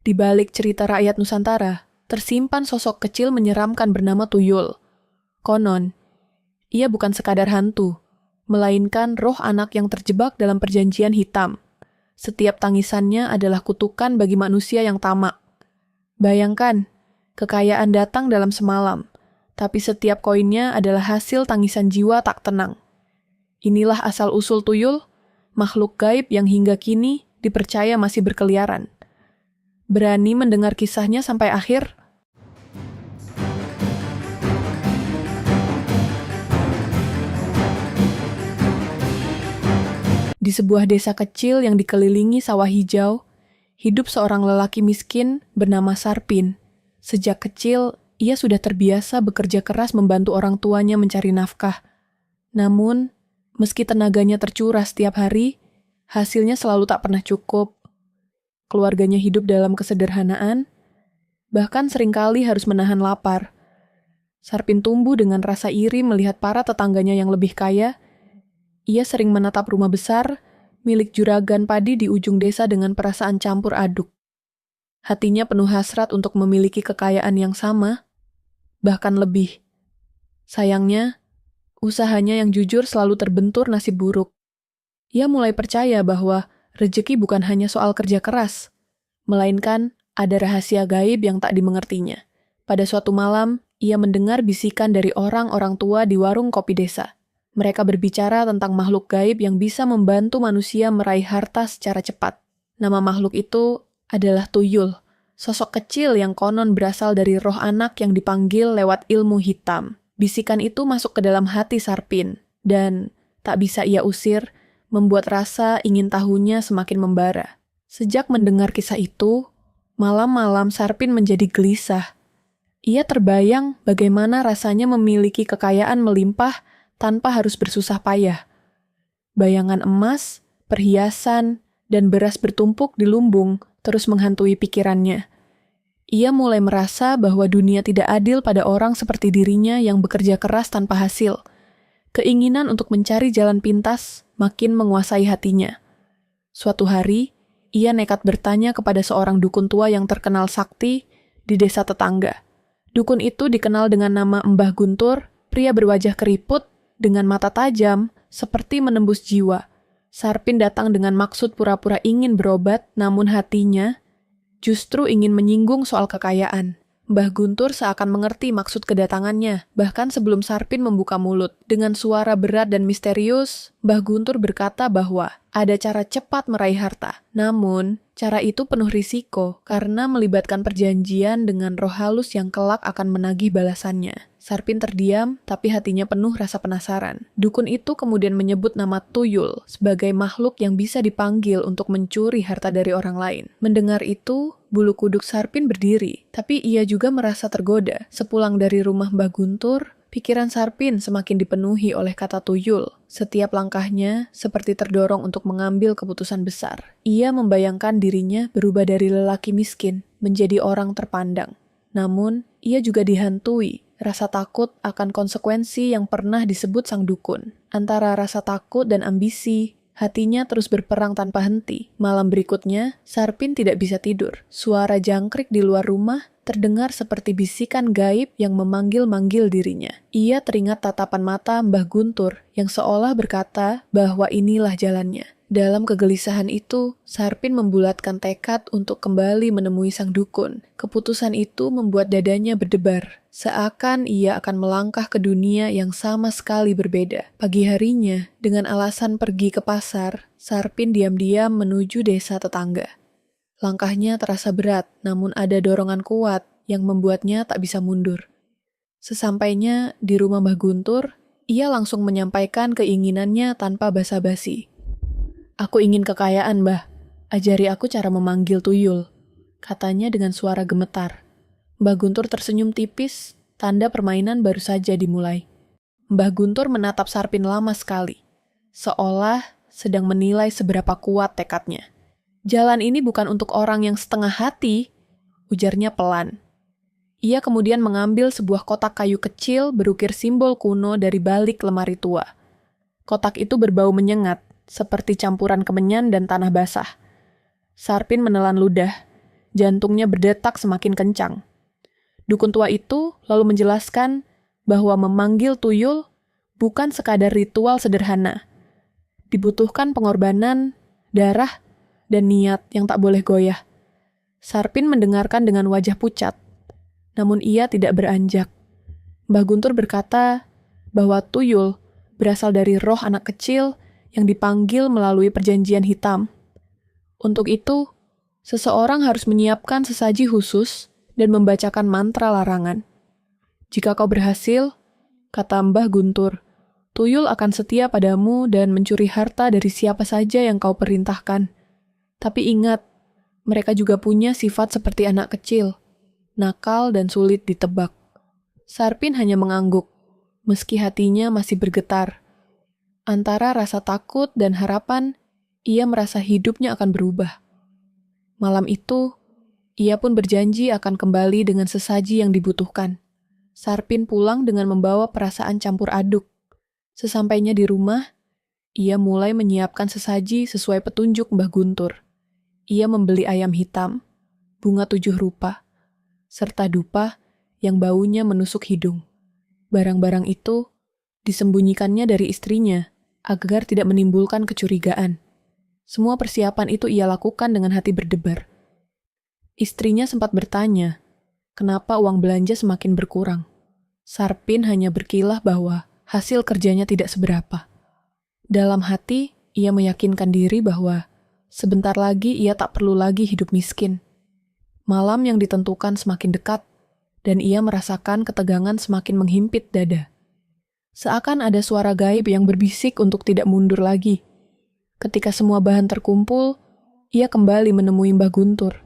Di balik cerita rakyat Nusantara, tersimpan sosok kecil menyeramkan bernama Tuyul. Konon, ia bukan sekadar hantu, melainkan roh anak yang terjebak dalam perjanjian hitam. Setiap tangisannya adalah kutukan bagi manusia yang tamak. Bayangkan, kekayaan datang dalam semalam, tapi setiap koinnya adalah hasil tangisan jiwa tak tenang. Inilah asal-usul Tuyul, makhluk gaib yang hingga kini dipercaya masih berkeliaran. Berani mendengar kisahnya sampai akhir? Di sebuah desa kecil yang dikelilingi sawah hijau, hidup seorang lelaki miskin bernama Sarpin. Sejak kecil, ia sudah terbiasa bekerja keras membantu orang tuanya mencari nafkah. Namun, meski tenaganya tercurah setiap hari, hasilnya selalu tak pernah cukup. Keluarganya hidup dalam kesederhanaan, bahkan seringkali harus menahan lapar. Sarpin tumbuh dengan rasa iri melihat para tetangganya yang lebih kaya. Ia sering menatap rumah besar, milik juragan padi di ujung desa dengan perasaan campur aduk. Hatinya penuh hasrat untuk memiliki kekayaan yang sama, bahkan lebih. Sayangnya, usahanya yang jujur selalu terbentur nasib buruk. Ia mulai percaya bahwa rezeki bukan hanya soal kerja keras, melainkan ada rahasia gaib yang tak dimengertinya. Pada suatu malam, ia mendengar bisikan dari orang-orang tua di warung kopi desa. Mereka berbicara tentang makhluk gaib yang bisa membantu manusia meraih harta secara cepat. Nama makhluk itu adalah Tuyul, sosok kecil yang konon berasal dari roh anak yang dipanggil lewat ilmu hitam. Bisikan itu masuk ke dalam hati Sarpin, dan tak bisa ia usir, membuat rasa ingin tahunya semakin membara. Sejak mendengar kisah itu, malam-malam Sarpin menjadi gelisah. Ia terbayang bagaimana rasanya memiliki kekayaan melimpah tanpa harus bersusah payah. Bayangan emas, perhiasan, dan beras bertumpuk di lumbung terus menghantui pikirannya. Ia mulai merasa bahwa dunia tidak adil pada orang seperti dirinya yang bekerja keras tanpa hasil. Keinginan untuk mencari jalan pintas makin menguasai hatinya. Suatu hari, ia nekat bertanya kepada seorang dukun tua yang terkenal sakti di desa tetangga. Dukun itu dikenal dengan nama Mbah Guntur, pria berwajah keriput, dengan mata tajam, seperti menembus jiwa. Sarpin datang dengan maksud pura-pura ingin berobat, namun hatinya justru ingin menyinggung soal kekayaan. Mbah Guntur seakan mengerti maksud kedatangannya, bahkan sebelum Sarpin membuka mulut. Dengan suara berat dan misterius, Mbah Guntur berkata bahwa ada cara cepat meraih harta. Namun, cara itu penuh risiko karena melibatkan perjanjian dengan roh halus yang kelak akan menagih balasannya. Sarpin terdiam, tapi hatinya penuh rasa penasaran. Dukun itu kemudian menyebut nama Tuyul sebagai makhluk yang bisa dipanggil untuk mencuri harta dari orang lain. Mendengar itu, bulu kuduk Sarpin berdiri, tapi ia juga merasa tergoda. Sepulang dari rumah Mbah Guntur, pikiran Sarpin semakin dipenuhi oleh kata Tuyul. Setiap langkahnya seperti terdorong untuk mengambil keputusan besar. Ia membayangkan dirinya berubah dari lelaki miskin menjadi orang terpandang. Namun, ia juga dihantui rasa takut akan konsekuensi yang pernah disebut sang dukun. Antara rasa takut dan ambisi, hatinya terus berperang tanpa henti. Malam berikutnya, Sarpin tidak bisa tidur. Suara jangkrik di luar rumah terdengar seperti bisikan gaib yang memanggil-manggil dirinya. Ia teringat tatapan mata Mbah Guntur yang seolah berkata bahwa inilah jalannya. Dalam kegelisahan itu, Sarpin membulatkan tekad untuk kembali menemui sang dukun. Keputusan itu membuat dadanya berdebar, seakan ia akan melangkah ke dunia yang sama sekali berbeda. Pagi harinya, dengan alasan pergi ke pasar, Sarpin diam-diam menuju desa tetangga. Langkahnya terasa berat, namun ada dorongan kuat yang membuatnya tak bisa mundur. Sesampainya di rumah Mbah Guntur, ia langsung menyampaikan keinginannya tanpa basa-basi. "Aku ingin kekayaan, Mbah. Ajari aku cara memanggil Tuyul," katanya dengan suara gemetar. Mbah Guntur tersenyum tipis, tanda permainan baru saja dimulai. Mbah Guntur menatap Sarpin lama sekali, seolah sedang menilai seberapa kuat tekadnya. "Jalan ini bukan untuk orang yang setengah hati," ujarnya pelan. Ia kemudian mengambil sebuah kotak kayu kecil berukir simbol kuno dari balik lemari tua. Kotak itu berbau menyengat, seperti campuran kemenyan dan tanah basah. Sarpin menelan ludah. jantungnya berdetak semakin kencang. Dukun tua itu lalu menjelaskan bahwa memanggil tuyul bukan sekadar ritual sederhana. Dibutuhkan pengorbanan, darah, dan niat yang tak boleh goyah. Sarpin mendengarkan dengan wajah pucat, namun ia tidak beranjak. Mbah Guntur berkata bahwa tuyul berasal dari roh anak kecil yang dipanggil melalui perjanjian hitam. Untuk itu, seseorang harus menyiapkan sesaji khusus dan membacakan mantra larangan. Jika kau berhasil, kata Mbah Guntur, tuyul akan setia padamu dan mencuri harta dari siapa saja yang kau perintahkan. Tapi ingat, mereka juga punya sifat seperti anak kecil, nakal dan sulit ditebak. Sarpin hanya mengangguk, meski hatinya masih bergetar. Antara rasa takut dan harapan, ia merasa hidupnya akan berubah. Malam itu, ia pun berjanji akan kembali dengan sesaji yang dibutuhkan. Sarpin pulang dengan membawa perasaan campur aduk. Sesampainya di rumah, ia mulai menyiapkan sesaji sesuai petunjuk Mbah Guntur. Ia membeli ayam hitam, bunga 7 rupa, serta dupa yang baunya menusuk hidung. Barang-barang itu disembunyikannya dari istrinya agar tidak menimbulkan kecurigaan. Semua persiapan itu ia lakukan dengan hati berdebar. Istrinya sempat bertanya, kenapa uang belanja semakin berkurang. Sarpin hanya berkilah bahwa hasil kerjanya tidak seberapa. Dalam hati, ia meyakinkan diri bahwa sebentar lagi ia tak perlu lagi hidup miskin. Malam yang ditentukan semakin dekat, dan ia merasakan ketegangan semakin menghimpit dada. Seakan ada suara gaib yang berbisik untuk tidak mundur lagi. Ketika semua bahan terkumpul, ia kembali menemui Mbah Guntur.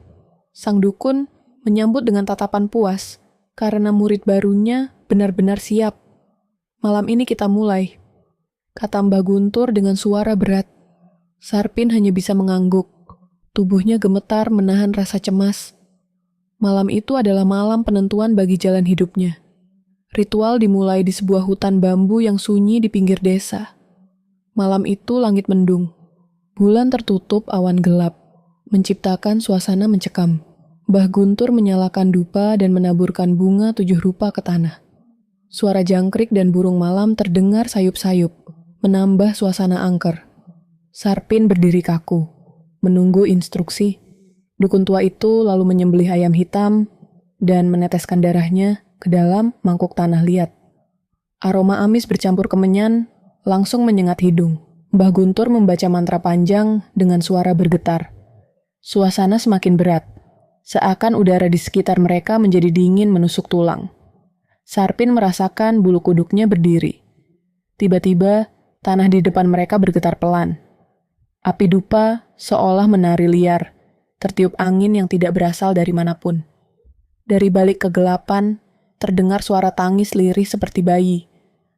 Sang dukun menyambut dengan tatapan puas, karena murid barunya benar-benar siap. Malam ini kita mulai, kata Mbah Guntur dengan suara berat. Sarpin hanya bisa mengangguk. Tubuhnya gemetar menahan rasa cemas. Malam itu adalah malam penentuan bagi jalan hidupnya. Ritual dimulai di sebuah hutan bambu yang sunyi di pinggir desa. Malam itu langit mendung. Bulan tertutup awan gelap, menciptakan suasana mencekam. Mbah Guntur menyalakan dupa dan menaburkan bunga 7 rupa ke tanah. Suara jangkrik dan burung malam terdengar sayup-sayup, menambah suasana angker. Sarpin berdiri kaku, menunggu instruksi. Dukun tua itu lalu menyembelih ayam hitam dan meneteskan darahnya ke dalam mangkuk tanah liat. Aroma amis bercampur kemenyan langsung menyengat hidung. Mbah Guntur membaca mantra panjang dengan suara bergetar. Suasana semakin berat, seakan udara di sekitar mereka menjadi dingin menusuk tulang. Sarpin merasakan bulu kuduknya berdiri. Tiba-tiba, tanah di depan mereka bergetar pelan. Api dupa seolah menari liar, tertiup angin yang tidak berasal dari manapun. Dari balik kegelapan, terdengar suara tangis lirih seperti bayi.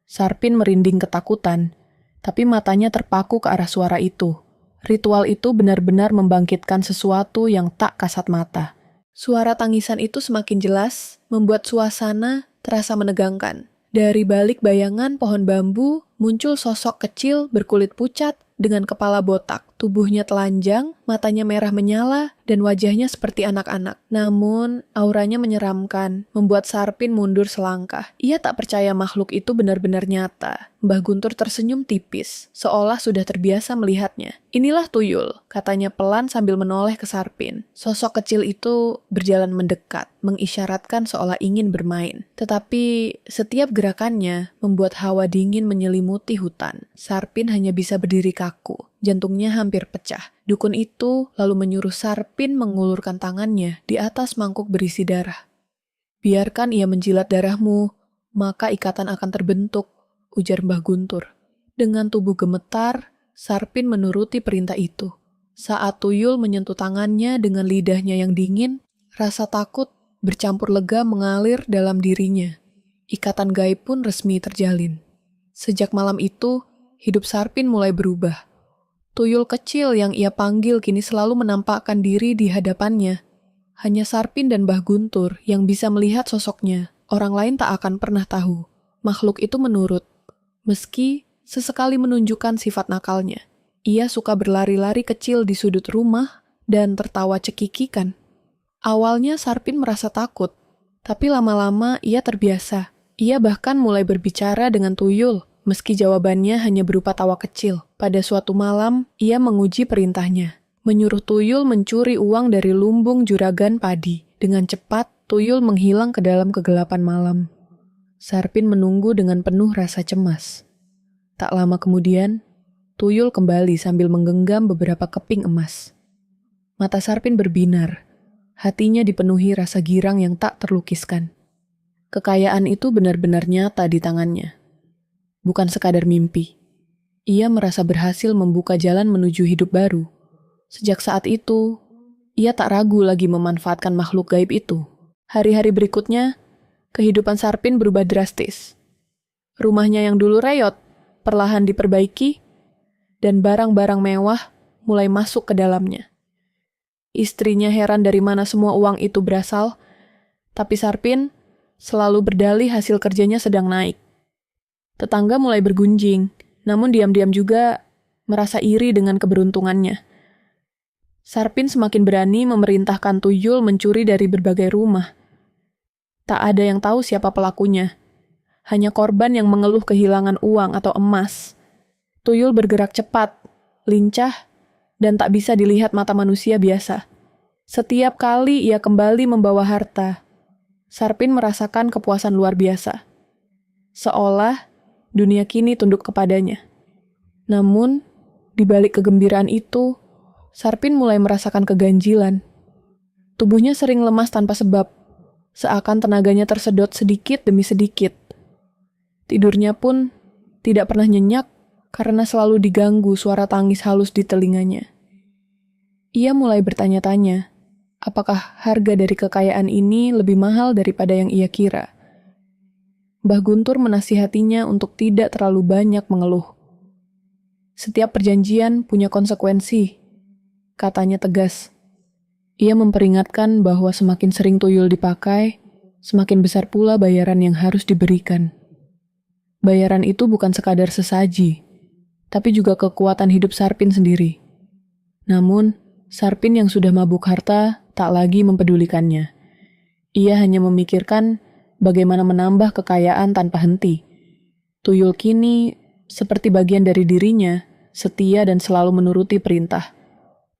Sarpin merinding ketakutan, tapi matanya terpaku ke arah suara itu. Ritual itu benar-benar membangkitkan sesuatu yang tak kasat mata. Suara tangisan itu semakin jelas, membuat suasana terasa menegangkan. Dari balik bayangan pohon bambu, muncul sosok kecil berkulit pucat dengan kepala botak. Tubuhnya telanjang, matanya merah menyala, dan wajahnya seperti anak-anak. Namun, auranya menyeramkan, membuat Sarpin mundur selangkah. Ia tak percaya makhluk itu benar-benar nyata. Mbah Guntur tersenyum tipis, seolah sudah terbiasa melihatnya. Inilah tuyul, katanya pelan sambil menoleh ke Sarpin. Sosok kecil itu berjalan mendekat, mengisyaratkan seolah ingin bermain. Tetapi, setiap gerakannya membuat hawa dingin menyelimuti hutan. Sarpin hanya bisa berdiri kaku. Jantungnya hampir pecah. Dukun itu lalu menyuruh Sarpin mengulurkan tangannya di atas mangkuk berisi darah. Biarkan ia menjilat darahmu, maka ikatan akan terbentuk, ujar Mbah Guntur. Dengan tubuh gemetar, Sarpin menuruti perintah itu. Saat tuyul menyentuh tangannya dengan lidahnya yang dingin, rasa takut bercampur lega mengalir dalam dirinya. Ikatan gaib pun resmi terjalin. Sejak malam itu, hidup Sarpin mulai berubah. Tuyul kecil yang ia panggil kini selalu menampakkan diri di hadapannya. Hanya Sarpin dan Mbah Guntur yang bisa melihat sosoknya. Orang lain tak akan pernah tahu. Makhluk itu menurut. Meski sesekali menunjukkan sifat nakalnya. Ia suka berlari-lari kecil di sudut rumah dan tertawa cekikikan. Awalnya Sarpin merasa takut, tapi lama-lama ia terbiasa. Ia bahkan mulai berbicara dengan tuyul, meski jawabannya hanya berupa tawa kecil. Pada suatu malam, ia menguji perintahnya, menyuruh tuyul mencuri uang dari lumbung juragan padi. Dengan cepat, tuyul menghilang ke dalam kegelapan malam. Sarpin menunggu dengan penuh rasa cemas. Tak lama kemudian, tuyul kembali sambil menggenggam beberapa keping emas. Mata Sarpin berbinar, hatinya dipenuhi rasa girang yang tak terlukiskan. Kekayaan itu benar-benar nyata di tangannya. Bukan sekadar mimpi. Ia merasa berhasil membuka jalan menuju hidup baru. Sejak saat itu, ia tak ragu lagi memanfaatkan makhluk gaib itu. Hari-hari berikutnya, kehidupan Sarpin berubah drastis. Rumahnya yang dulu reyot, perlahan diperbaiki, dan barang-barang mewah mulai masuk ke dalamnya. Istrinya heran dari mana semua uang itu berasal, tapi Sarpin selalu berdalih hasil kerjanya sedang naik. Tetangga mulai bergunjing, namun diam-diam juga merasa iri dengan keberuntungannya. Sarpin semakin berani memerintahkan tuyul mencuri dari berbagai rumah. Tak ada yang tahu siapa pelakunya. Hanya korban yang mengeluh kehilangan uang atau emas. Tuyul bergerak cepat, lincah, dan tak bisa dilihat mata manusia biasa. Setiap kali ia kembali membawa harta, Sarpin merasakan kepuasan luar biasa. Seolah dunia kini tunduk kepadanya. Namun, di balik kegembiraan itu, Sarpin mulai merasakan keganjilan. Tubuhnya sering lemas tanpa sebab, seakan tenaganya tersedot sedikit demi sedikit. Tidurnya pun tidak pernah nyenyak karena selalu diganggu suara tangis halus di telinganya. Ia mulai bertanya-tanya, apakah harga dari kekayaan ini lebih mahal daripada yang ia kira? Mbah Guntur menasihatinya untuk tidak terlalu banyak mengeluh. Setiap perjanjian punya konsekuensi, katanya tegas. Ia memperingatkan bahwa semakin sering tuyul dipakai, semakin besar pula bayaran yang harus diberikan. Bayaran itu bukan sekadar sesaji, tapi juga kekuatan hidup Sarpin sendiri. Namun, Sarpin yang sudah mabuk harta tak lagi mempedulikannya. Ia hanya memikirkan bagaimana menambah kekayaan tanpa henti. Tuyul kini seperti bagian dari dirinya, setia dan selalu menuruti perintah.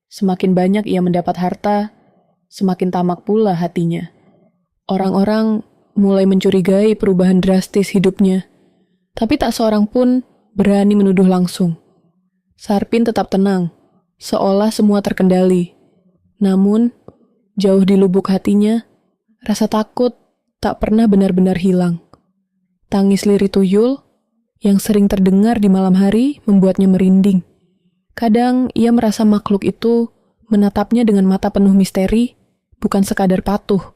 Semakin banyak ia mendapat harta, semakin tamak pula hatinya. Orang-orang mulai mencurigai perubahan drastis hidupnya, tapi tak seorang pun berani menuduh langsung. Sarpin tetap tenang, seolah semua terkendali. Namun, jauh di lubuk hatinya, rasa takut tak pernah benar-benar hilang. Tangis lirih tuyul yang sering terdengar di malam hari membuatnya merinding. Kadang ia merasa makhluk itu menatapnya dengan mata penuh misteri, bukan sekadar patuh.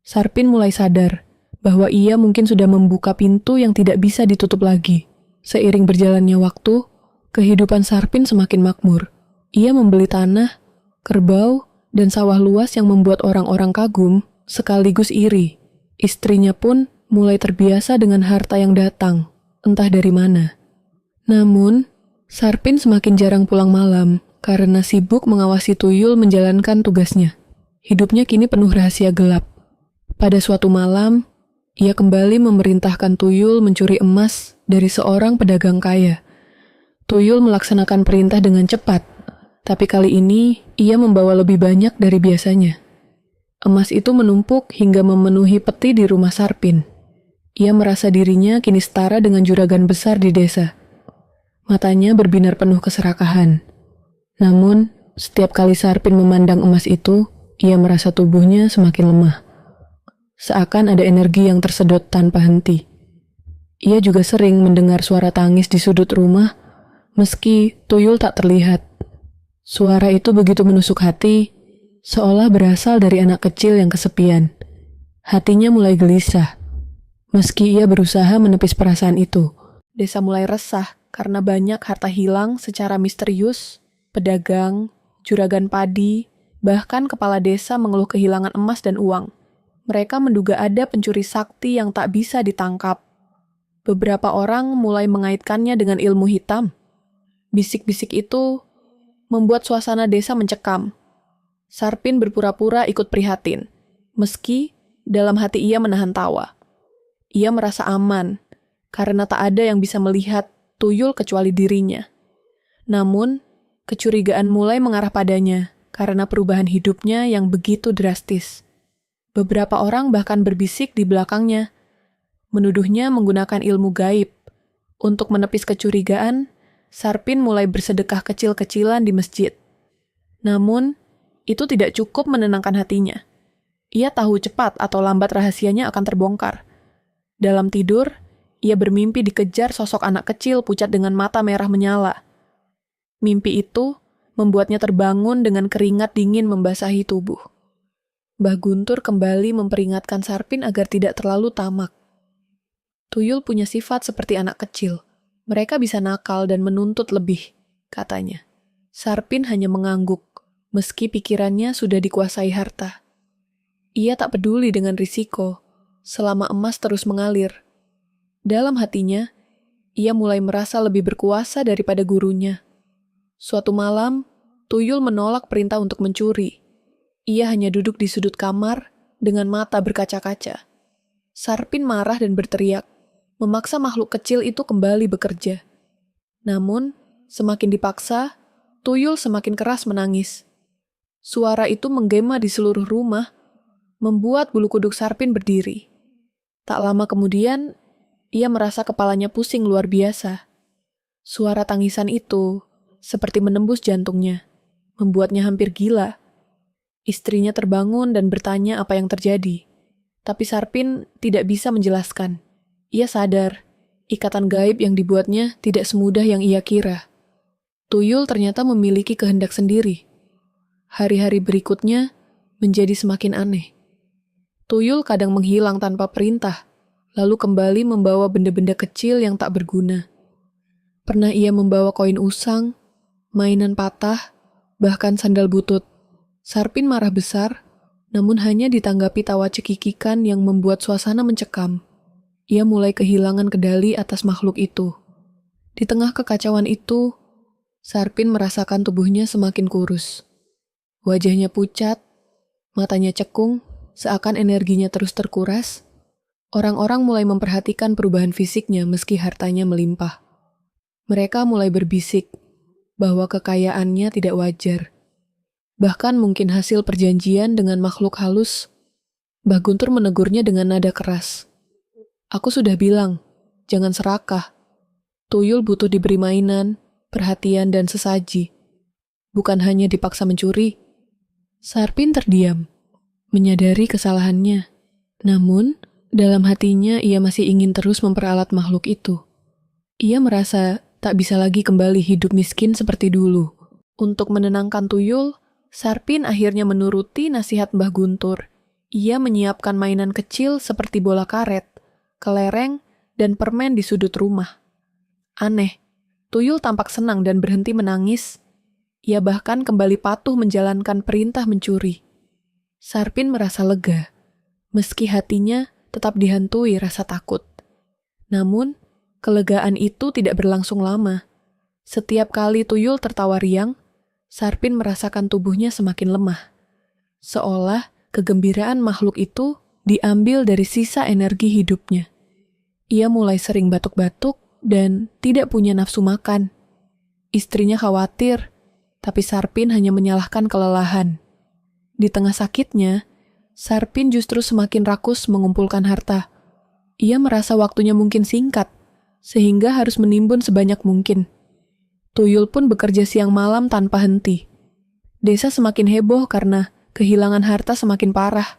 Sarpin mulai sadar bahwa ia mungkin sudah membuka pintu yang tidak bisa ditutup lagi. Seiring berjalannya waktu, kehidupan Sarpin semakin makmur. Ia membeli tanah, kerbau, dan sawah luas yang membuat orang-orang kagum sekaligus iri. Istrinya pun mulai terbiasa dengan harta yang datang, entah dari mana. Namun, Sarpin semakin jarang pulang malam karena sibuk mengawasi tuyul menjalankan tugasnya. Hidupnya kini penuh rahasia gelap. Pada suatu malam, ia kembali memerintahkan tuyul mencuri emas dari seorang pedagang kaya. Tuyul melaksanakan perintah dengan cepat, tapi kali ini ia membawa lebih banyak dari biasanya. Emas itu menumpuk hingga memenuhi peti di rumah Sarpin. Ia merasa dirinya kini setara dengan juragan besar di desa. Matanya berbinar penuh keserakahan. Namun, setiap kali Sarpin memandang emas itu, ia merasa tubuhnya semakin lemah. Seakan ada energi yang tersedot tanpa henti. Ia juga sering mendengar suara tangis di sudut rumah, meski tuyul tak terlihat. Suara itu begitu menusuk hati, seolah berasal dari anak kecil yang kesepian. Hatinya mulai gelisah. Meski ia berusaha menepis perasaan itu, desa mulai resah karena banyak harta hilang secara misterius. Pedagang, juragan padi, bahkan kepala desa mengeluh kehilangan emas dan uang. Mereka menduga ada pencuri sakti yang tak bisa ditangkap. Beberapa orang mulai mengaitkannya dengan ilmu hitam. Bisik-bisik itu membuat suasana desa mencekam. Sarpin berpura-pura ikut prihatin, meski dalam hati ia menahan tawa. Ia merasa aman, karena tak ada yang bisa melihat tuyul kecuali dirinya. Namun, kecurigaan mulai mengarah padanya karena perubahan hidupnya yang begitu drastis. Beberapa orang bahkan berbisik di belakangnya, menuduhnya menggunakan ilmu gaib. Untuk menepis kecurigaan, Sarpin mulai bersedekah kecil-kecilan di masjid. Namun, itu tidak cukup menenangkan hatinya. Ia tahu cepat atau lambat rahasianya akan terbongkar. Dalam tidur, ia bermimpi dikejar sosok anak kecil pucat dengan mata merah menyala. Mimpi itu membuatnya terbangun dengan keringat dingin membasahi tubuh. Mbah Guntur kembali memperingatkan Sarpin agar tidak terlalu tamak. Tuyul punya sifat seperti anak kecil. Mereka bisa nakal dan menuntut lebih, katanya. Sarpin hanya mengangguk, meski pikirannya sudah dikuasai harta. Ia tak peduli dengan risiko, selama emas terus mengalir. Dalam hatinya, ia mulai merasa lebih berkuasa daripada gurunya. Suatu malam, Tuyul menolak perintah untuk mencuri. Ia hanya duduk di sudut kamar dengan mata berkaca-kaca. Sarpin marah dan berteriak, memaksa makhluk kecil itu kembali bekerja. Namun, semakin dipaksa, Tuyul semakin keras menangis. Suara itu menggema di seluruh rumah, membuat bulu kuduk Sarpin berdiri. Tak lama kemudian, ia merasa kepalanya pusing luar biasa. Suara tangisan itu seperti menembus jantungnya, membuatnya hampir gila. Istrinya terbangun dan bertanya apa yang terjadi. Tapi Sarpin tidak bisa menjelaskan. Ia sadar, ikatan gaib yang dibuatnya tidak semudah yang ia kira. Tuyul ternyata memiliki kehendak sendiri. Hari-hari berikutnya menjadi semakin aneh. Tuyul kadang menghilang tanpa perintah, lalu kembali membawa benda-benda kecil yang tak berguna. Pernah ia membawa koin usang, mainan patah, bahkan sandal butut. Sarpin marah besar, namun hanya ditanggapi tawa cekikikan yang membuat suasana mencekam. Ia mulai kehilangan kendali atas makhluk itu. Di tengah kekacauan itu, Sarpin merasakan tubuhnya semakin kurus. Wajahnya pucat, matanya cekung, seakan energinya terus terkuras. Orang-orang mulai memperhatikan perubahan fisiknya meski hartanya melimpah. Mereka mulai berbisik bahwa kekayaannya tidak wajar. Bahkan mungkin hasil perjanjian dengan makhluk halus. Mbah Guntur menegurnya dengan nada keras. Aku sudah bilang, jangan serakah. Tuyul butuh diberi mainan, perhatian dan sesaji. Bukan hanya dipaksa mencuri. Sarpin terdiam, menyadari kesalahannya. Namun, dalam hatinya ia masih ingin terus memperalat makhluk itu. Ia merasa tak bisa lagi kembali hidup miskin seperti dulu. Untuk menenangkan Tuyul, Sarpin akhirnya menuruti nasihat Mbah Guntur. Ia menyiapkan mainan kecil seperti bola karet, kelereng, dan permen di sudut rumah. Aneh, Tuyul tampak senang dan berhenti menangis. Ia bahkan kembali patuh menjalankan perintah mencuri. Sarpin merasa lega, meski hatinya tetap dihantui rasa takut. Namun, kelegaan itu tidak berlangsung lama. Setiap kali Tuyul tertawa riang, Sarpin merasakan tubuhnya semakin lemah. Seolah kegembiraan makhluk itu diambil dari sisa energi hidupnya. Ia mulai sering batuk-batuk dan tidak punya nafsu makan. Istrinya khawatir, tapi Sarpin hanya menyalahkan kelelahan. Di tengah sakitnya, Sarpin justru semakin rakus mengumpulkan harta. Ia merasa waktunya mungkin singkat, sehingga harus menimbun sebanyak mungkin. Tuyul pun bekerja siang malam tanpa henti. Desa semakin heboh karena kehilangan harta semakin parah.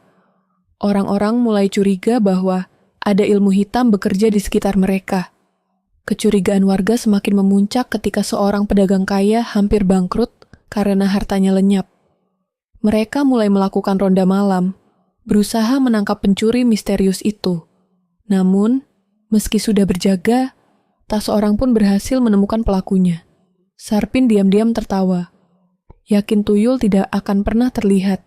Orang-orang mulai curiga bahwa ada ilmu hitam bekerja di sekitar mereka. Kecurigaan warga semakin memuncak ketika seorang pedagang kaya hampir bangkrut karena hartanya lenyap. Mereka mulai melakukan ronda malam, berusaha menangkap pencuri misterius itu. Namun, meski sudah berjaga, tak seorang pun berhasil menemukan pelakunya. Sarpin diam-diam tertawa. Yakin Tuyul tidak akan pernah terlihat.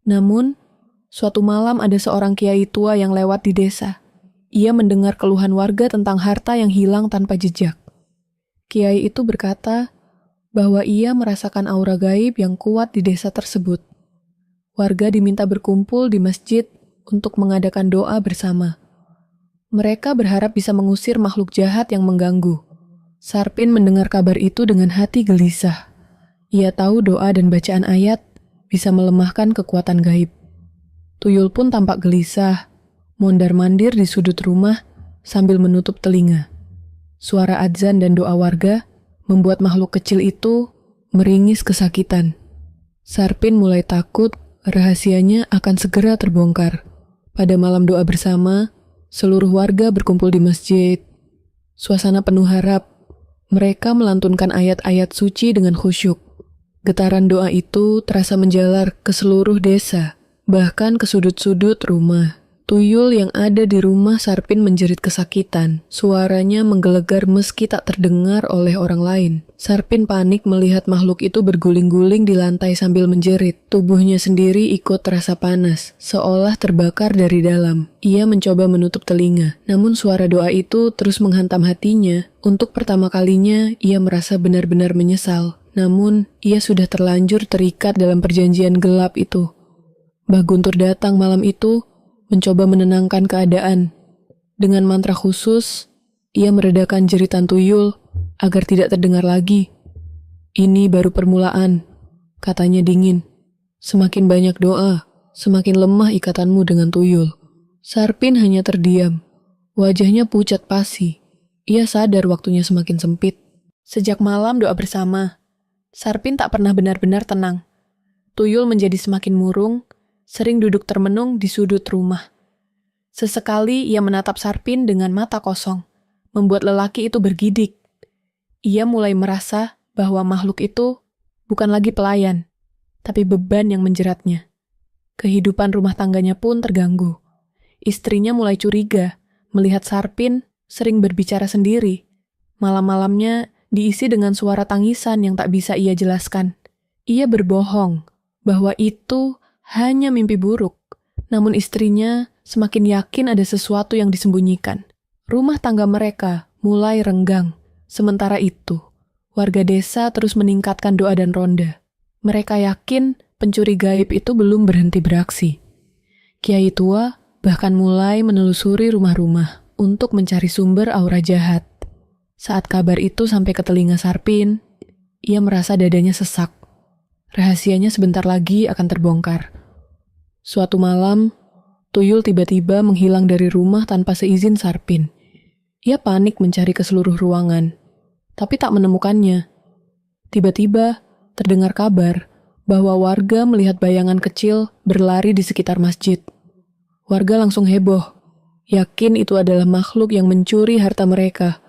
Namun, suatu malam ada seorang kiai tua yang lewat di desa. Ia mendengar keluhan warga tentang harta yang hilang tanpa jejak. Kiai itu berkata bahwa ia merasakan aura gaib yang kuat di desa tersebut. Warga diminta berkumpul di masjid untuk mengadakan doa bersama. Mereka berharap bisa mengusir makhluk jahat yang mengganggu. Sarpin mendengar kabar itu dengan hati gelisah. Ia tahu doa dan bacaan ayat bisa melemahkan kekuatan gaib. Tuyul pun tampak gelisah, mondar-mandir di sudut rumah sambil menutup telinga. Suara adzan dan doa warga membuat makhluk kecil itu meringis kesakitan. Sarpin mulai takut rahasianya akan segera terbongkar. Pada malam doa bersama, seluruh warga berkumpul di masjid. Suasana penuh harap. Mereka melantunkan ayat-ayat suci dengan khusyuk. Getaran doa itu terasa menjalar ke seluruh desa, bahkan ke sudut-sudut rumah. Tuyul yang ada di rumah Sarpin menjerit kesakitan. Suaranya menggelegar meski tak terdengar oleh orang lain. Sarpin panik melihat makhluk itu berguling-guling di lantai sambil menjerit. Tubuhnya sendiri ikut terasa panas, seolah terbakar dari dalam. Ia mencoba menutup telinga, namun suara doa itu terus menghantam hatinya. Untuk pertama kalinya, ia merasa benar-benar menyesal. Namun, ia sudah terlanjur terikat dalam perjanjian gelap itu. Mbah Guntur datang malam itu, mencoba menenangkan keadaan. Dengan mantra khusus, ia meredakan jeritan tuyul agar tidak terdengar lagi. Ini baru permulaan, katanya dingin. Semakin banyak doa, semakin lemah ikatanmu dengan tuyul. Sarpin hanya terdiam. Wajahnya pucat pasi. Ia sadar waktunya semakin sempit. Sejak malam doa bersama, Sarpin tak pernah benar-benar tenang. Tuyul menjadi semakin murung, sering duduk termenung di sudut rumah. Sesekali ia menatap Sarpin dengan mata kosong, membuat lelaki itu bergidik. Ia mulai merasa bahwa makhluk itu bukan lagi pelayan, tapi beban yang menjeratnya. Kehidupan rumah tangganya pun terganggu. Istrinya mulai curiga melihat Sarpin sering berbicara sendiri. Malam-malamnya diisi dengan suara tangisan yang tak bisa ia jelaskan. Ia berbohong bahwa itu hanya mimpi buruk, namun istrinya semakin yakin ada sesuatu yang disembunyikan. Rumah tangga mereka mulai renggang. Sementara itu, warga desa terus meningkatkan doa dan ronda. Mereka yakin pencuri gaib itu belum berhenti beraksi. Kiai tua bahkan mulai menelusuri rumah-rumah untuk mencari sumber aura jahat. Saat kabar itu sampai ke telinga Sarpin, ia merasa dadanya sesak. Rahasianya sebentar lagi akan terbongkar. Suatu malam, tuyul tiba-tiba menghilang dari rumah tanpa seizin Sarpin. Ia panik mencari ke seluruh ruangan, tapi tak menemukannya. Tiba-tiba, terdengar kabar bahwa warga melihat bayangan kecil berlari di sekitar masjid. Warga langsung heboh, yakin itu adalah makhluk yang mencuri harta mereka.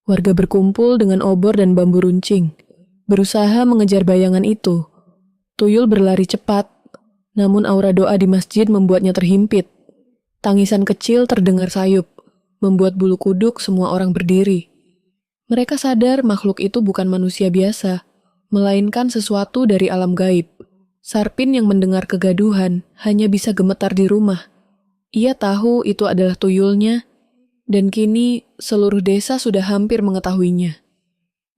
Warga berkumpul dengan obor dan bambu runcing, berusaha mengejar bayangan itu. Tuyul berlari cepat, namun aura doa di masjid membuatnya terhimpit. Tangisan kecil terdengar sayup, membuat bulu kuduk semua orang berdiri. Mereka sadar makhluk itu bukan manusia biasa, melainkan sesuatu dari alam gaib. Sarpin yang mendengar kegaduhan hanya bisa gemetar di rumah. Ia tahu itu adalah tuyulnya, dan kini seluruh desa sudah hampir mengetahuinya.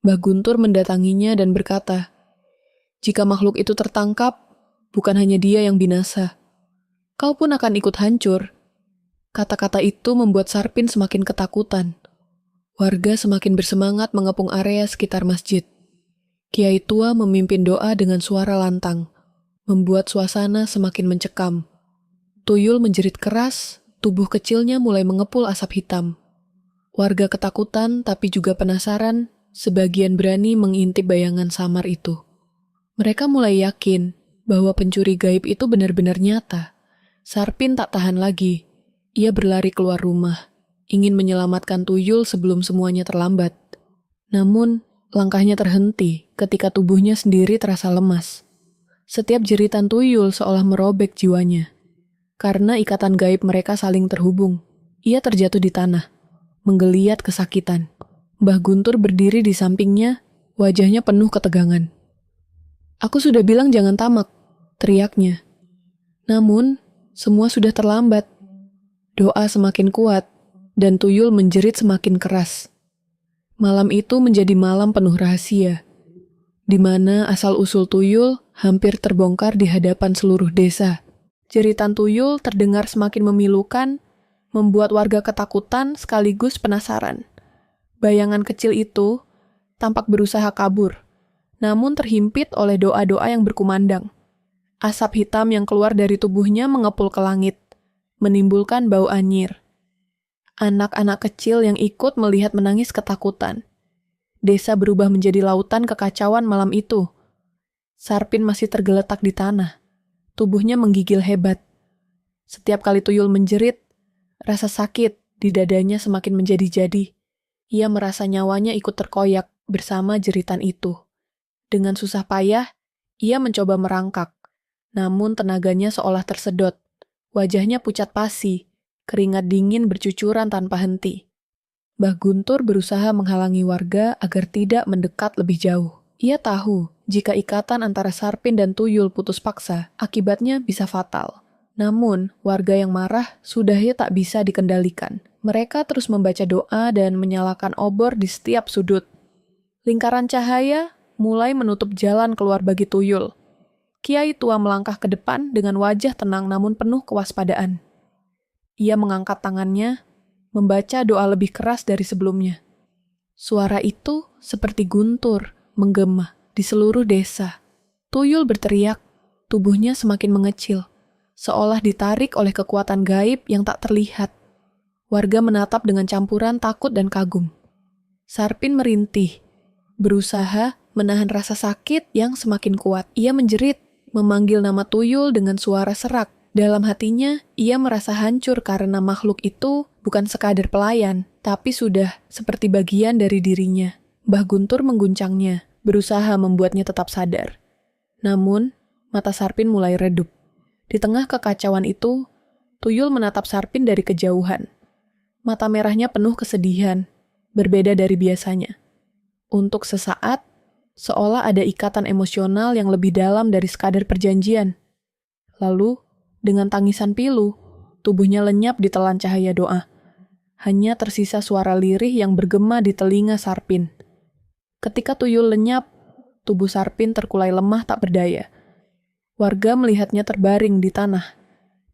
Mbah Guntur mendatanginya dan berkata, "Jika makhluk itu tertangkap, bukan hanya dia yang binasa. Kau pun akan ikut hancur." Kata-kata itu membuat Sarpin semakin ketakutan. Warga semakin bersemangat mengepung area sekitar masjid. Kiai tua memimpin doa dengan suara lantang, membuat suasana semakin mencekam. Tuyul menjerit keras, tubuh kecilnya mulai mengepul asap hitam. Warga ketakutan tapi juga penasaran, sebagian berani mengintip bayangan samar itu. Mereka mulai yakin bahwa pencuri gaib itu benar-benar nyata. Sarpin tak tahan lagi. Ia berlari keluar rumah, ingin menyelamatkan tuyul sebelum semuanya terlambat. Namun, langkahnya terhenti ketika tubuhnya sendiri terasa lemas. Setiap jeritan tuyul seolah merobek jiwanya. Karena ikatan gaib mereka saling terhubung, ia terjatuh di tanah, menggeliat kesakitan. Mbah Guntur berdiri di sampingnya, wajahnya penuh ketegangan. "Aku sudah bilang jangan tamak," teriaknya. Namun, semua sudah terlambat. Doa semakin kuat, dan tuyul menjerit semakin keras. Malam itu menjadi malam penuh rahasia, di mana asal-usul tuyul hampir terbongkar di hadapan seluruh desa. Jeritan tuyul terdengar semakin memilukan, membuat warga ketakutan sekaligus penasaran. Bayangan kecil itu tampak berusaha kabur, namun terhimpit oleh doa-doa yang berkumandang. Asap hitam yang keluar dari tubuhnya mengepul ke langit, menimbulkan bau anyir. Anak-anak kecil yang ikut melihat menangis ketakutan. Desa berubah menjadi lautan kekacauan malam itu. Sarpin masih tergeletak di tanah. Tubuhnya menggigil hebat. Setiap kali tuyul menjerit, rasa sakit di dadanya semakin menjadi-jadi. Ia merasa nyawanya ikut terkoyak bersama jeritan itu. Dengan susah payah, ia mencoba merangkak. Namun tenaganya seolah tersedot. Wajahnya pucat pasi, keringat dingin bercucuran tanpa henti. Mbah Guntur berusaha menghalangi warga agar tidak mendekat lebih jauh. Ia tahu, jika ikatan antara Sarpin dan tuyul putus paksa, akibatnya bisa fatal. Namun, warga yang marah sudah tak bisa dikendalikan. Mereka terus membaca doa dan menyalakan obor di setiap sudut. Lingkaran cahaya mulai menutup jalan keluar bagi tuyul. Kiai tua melangkah ke depan dengan wajah tenang namun penuh kewaspadaan. Ia mengangkat tangannya, membaca doa lebih keras dari sebelumnya. Suara itu seperti guntur, menggema di seluruh desa. Tuyul berteriak, tubuhnya semakin mengecil, seolah ditarik oleh kekuatan gaib yang tak terlihat. Warga menatap dengan campuran takut dan kagum. Sarpin merintih, berusaha menahan rasa sakit yang semakin kuat. Ia menjerit, memanggil nama tuyul dengan suara serak. Dalam hatinya, ia merasa hancur karena makhluk itu bukan sekadar pelayan, tapi sudah seperti bagian dari dirinya. Mbah Guntur mengguncangnya, berusaha membuatnya tetap sadar. Namun, mata Sarpin mulai redup. Di tengah kekacauan itu, tuyul menatap Sarpin dari kejauhan. Mata merahnya penuh kesedihan, berbeda dari biasanya. Untuk sesaat, seolah ada ikatan emosional yang lebih dalam dari sekadar perjanjian. Lalu, dengan tangisan pilu, tubuhnya lenyap di telan cahaya doa. Hanya tersisa suara lirih yang bergema di telinga Sarpin. Ketika tuyul lenyap, tubuh Sarpin terkulai lemah tak berdaya. Warga melihatnya terbaring di tanah,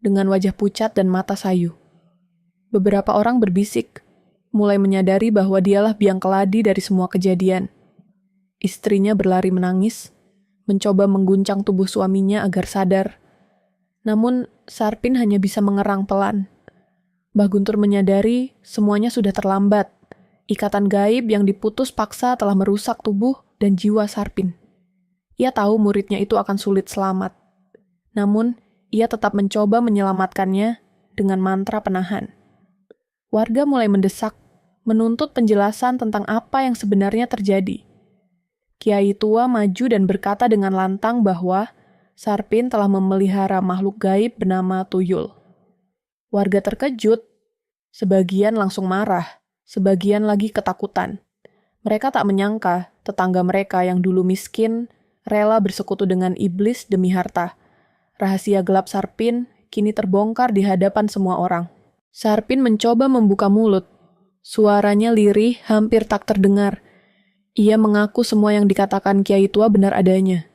dengan wajah pucat dan mata sayu. Beberapa orang berbisik, mulai menyadari bahwa dialah biang keladi dari semua kejadian. Istrinya berlari menangis, mencoba mengguncang tubuh suaminya agar sadar. Namun, Sarpin hanya bisa mengerang pelan. Mbah Guntur menyadari semuanya sudah terlambat. Ikatan gaib yang diputus paksa telah merusak tubuh dan jiwa Sarpin. Ia tahu muridnya itu akan sulit selamat. Namun, ia tetap mencoba menyelamatkannya dengan mantra penahan. Warga mulai mendesak, menuntut penjelasan tentang apa yang sebenarnya terjadi. Kiai tua maju dan berkata dengan lantang bahwa Sarpin telah memelihara makhluk gaib bernama tuyul. Warga terkejut, sebagian langsung marah, sebagian lagi ketakutan. Mereka tak menyangka tetangga mereka yang dulu miskin rela bersekutu dengan iblis demi harta. Rahasia gelap Sarpin kini terbongkar di hadapan semua orang. Sarpin mencoba membuka mulut. Suaranya lirih, hampir tak terdengar. Ia mengaku semua yang dikatakan Kiai tua benar adanya.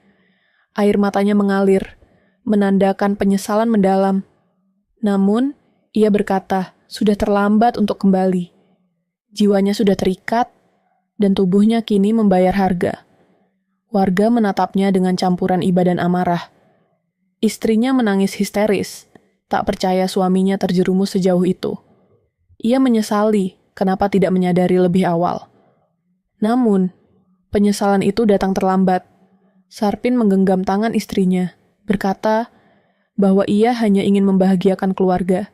Air matanya mengalir, menandakan penyesalan mendalam. Namun, ia berkata, sudah terlambat untuk kembali. Jiwanya sudah terikat, dan tubuhnya kini membayar harga. Warga menatapnya dengan campuran iba dan amarah. Istrinya menangis histeris, tak percaya suaminya terjerumus sejauh itu. Ia menyesali kenapa tidak menyadari lebih awal. Namun, penyesalan itu datang terlambat. Sarpin menggenggam tangan istrinya, berkata bahwa ia hanya ingin membahagiakan keluarga.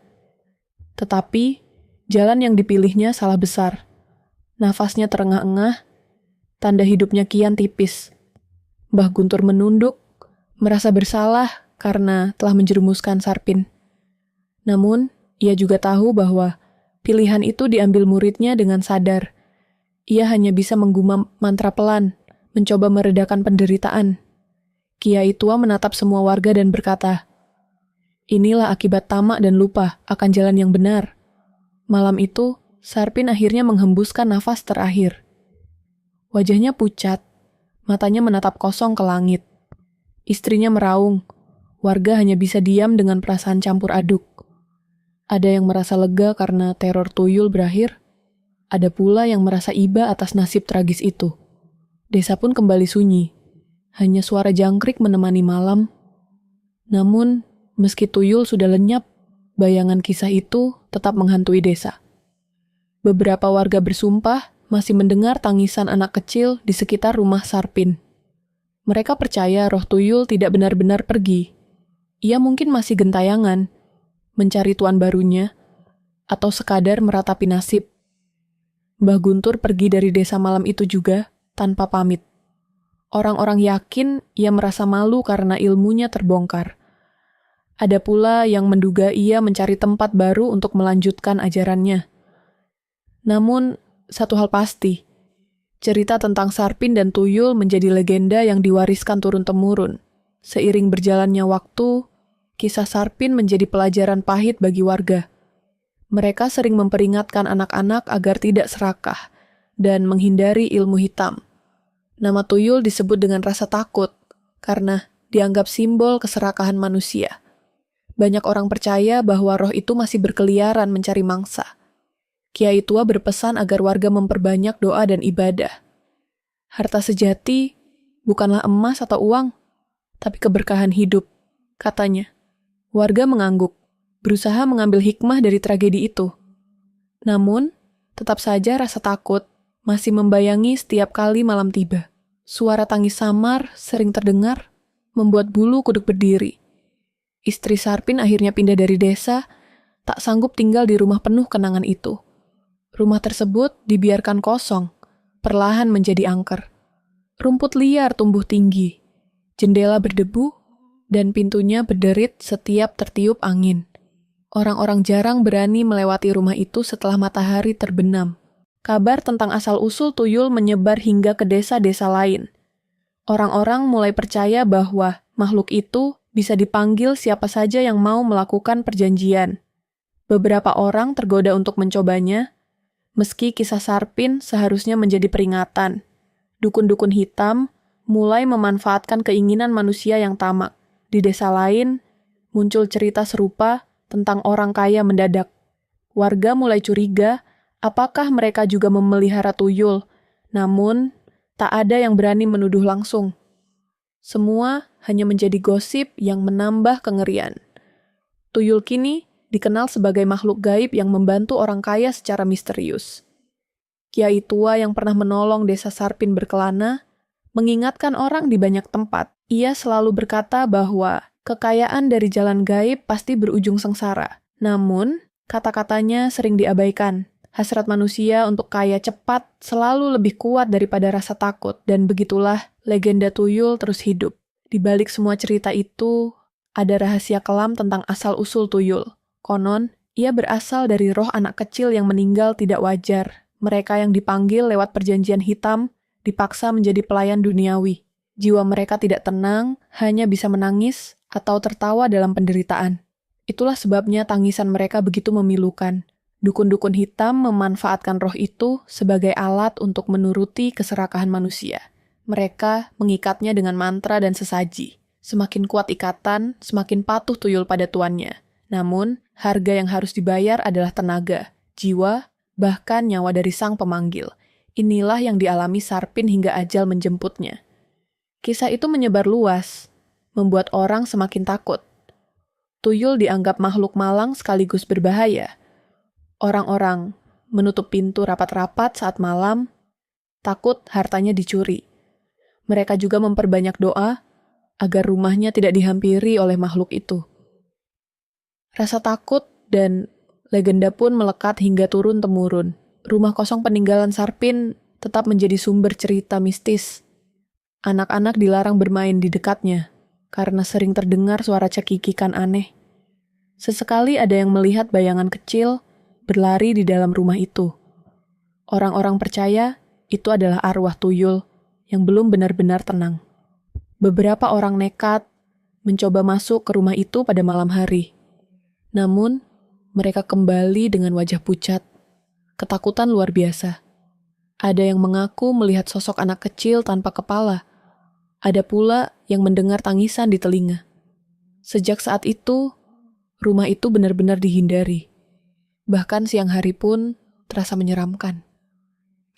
Tetapi, jalan yang dipilihnya salah besar. Nafasnya terengah-engah, tanda hidupnya kian tipis. Mbah Guntur menunduk, merasa bersalah karena telah menjerumuskan Sarpin. Namun, ia juga tahu bahwa pilihan itu diambil muridnya dengan sadar. Ia hanya bisa menggumam mantra pelan, mencoba meredakan penderitaan. Kiai tua menatap semua warga dan berkata, inilah akibat tamak dan lupa akan jalan yang benar. Malam itu, Sarpin akhirnya menghembuskan nafas terakhir. Wajahnya pucat, matanya menatap kosong ke langit. Istrinya meraung. Warga hanya bisa diam dengan perasaan campur aduk. Ada yang merasa lega karena teror tuyul berakhir. Ada pula yang merasa iba atas nasib tragis itu. Desa pun kembali sunyi. Hanya suara jangkrik menemani malam. Namun, meski tuyul sudah lenyap, bayangan kisah itu tetap menghantui desa. Beberapa warga bersumpah masih mendengar tangisan anak kecil di sekitar rumah Sarpin. Mereka percaya roh tuyul tidak benar-benar pergi. Ia mungkin masih gentayangan, mencari tuan barunya, atau sekadar meratapi nasib. Mbah Guntur pergi dari desa malam itu juga tanpa pamit. Orang-orang yakin ia merasa malu karena ilmunya terbongkar. Ada pula yang menduga ia mencari tempat baru untuk melanjutkan ajarannya. Namun, satu hal pasti, cerita tentang Sarpin dan tuyul menjadi legenda yang diwariskan turun-temurun. Seiring berjalannya waktu, kisah Sarpin menjadi pelajaran pahit bagi warga. Mereka sering memperingatkan anak-anak agar tidak serakah dan menghindari ilmu hitam. Nama tuyul disebut dengan rasa takut karena dianggap simbol keserakahan manusia. Banyak orang percaya bahwa roh itu masih berkeliaran mencari mangsa. Kiai tua berpesan agar warga memperbanyak doa dan ibadah. Harta sejati bukanlah emas atau uang, tapi keberkahan hidup, katanya. Warga mengangguk, berusaha mengambil hikmah dari tragedi itu. Namun, tetap saja rasa takut masih membayangi setiap kali malam tiba. Suara tangis samar sering terdengar, membuat bulu kuduk berdiri. Istri Sarpin akhirnya pindah dari desa, tak sanggup tinggal di rumah penuh kenangan itu. Rumah tersebut dibiarkan kosong, perlahan menjadi angker. Rumput liar tumbuh tinggi, jendela berdebu, dan pintunya berderit setiap tertiup angin. Orang-orang jarang berani melewati rumah itu setelah matahari terbenam. Kabar tentang asal-usul tuyul menyebar hingga ke desa-desa lain. Orang-orang mulai percaya bahwa makhluk itu bisa dipanggil siapa saja yang mau melakukan perjanjian. Beberapa orang tergoda untuk mencobanya, meski kisah Sarpin seharusnya menjadi peringatan. Dukun-dukun hitam mulai memanfaatkan keinginan manusia yang tamak. Di desa lain, muncul cerita serupa tentang orang kaya mendadak. Warga mulai curiga apakah mereka juga memelihara tuyul, namun tak ada yang berani menuduh langsung. Semua hanya menjadi gosip yang menambah kengerian. Tuyul kini dikenal sebagai makhluk gaib yang membantu orang kaya secara misterius. Kiai tua yang pernah menolong desa Sarpin berkelana mengingatkan orang di banyak tempat. Ia selalu berkata bahwa kekayaan dari jalan gaib pasti berujung sengsara. Namun, kata-katanya sering diabaikan. Hasrat manusia untuk kaya cepat selalu lebih kuat daripada rasa takut, dan begitulah legenda tuyul terus hidup. Di balik semua cerita itu, ada rahasia kelam tentang asal-usul tuyul. Konon, ia berasal dari roh anak kecil yang meninggal tidak wajar. Mereka yang dipanggil lewat perjanjian hitam dipaksa menjadi pelayan duniawi. Jiwa mereka tidak tenang, hanya bisa menangis atau tertawa dalam penderitaan. Itulah sebabnya tangisan mereka begitu memilukan. Dukun-dukun hitam memanfaatkan roh itu sebagai alat untuk menuruti keserakahan manusia. Mereka mengikatnya dengan mantra dan sesaji. Semakin kuat ikatan, semakin patuh tuyul pada tuannya. Namun, harga yang harus dibayar adalah tenaga, jiwa, bahkan nyawa dari sang pemanggil. Inilah yang dialami Sarpin hingga ajal menjemputnya. Kisah itu menyebar luas, membuat orang semakin takut. Tuyul dianggap makhluk malang sekaligus berbahaya. Orang-orang menutup pintu rapat-rapat saat malam, takut hartanya dicuri. Mereka juga memperbanyak doa agar rumahnya tidak dihampiri oleh makhluk itu. Rasa takut dan legenda pun melekat hingga turun-temurun. Rumah kosong peninggalan Sarpin tetap menjadi sumber cerita mistis. Anak-anak dilarang bermain di dekatnya karena sering terdengar suara cekikikan aneh. Sesekali ada yang melihat bayangan kecil berlari di dalam rumah itu. Orang-orang percaya itu adalah arwah tuyul yang belum benar-benar tenang. Beberapa orang nekat mencoba masuk ke rumah itu pada malam hari. Namun, mereka kembali dengan wajah pucat, ketakutan luar biasa. Ada yang mengaku melihat sosok anak kecil tanpa kepala. Ada pula yang mendengar tangisan di telinga. Sejak saat itu, rumah itu benar-benar dihindari. Bahkan siang hari pun terasa menyeramkan.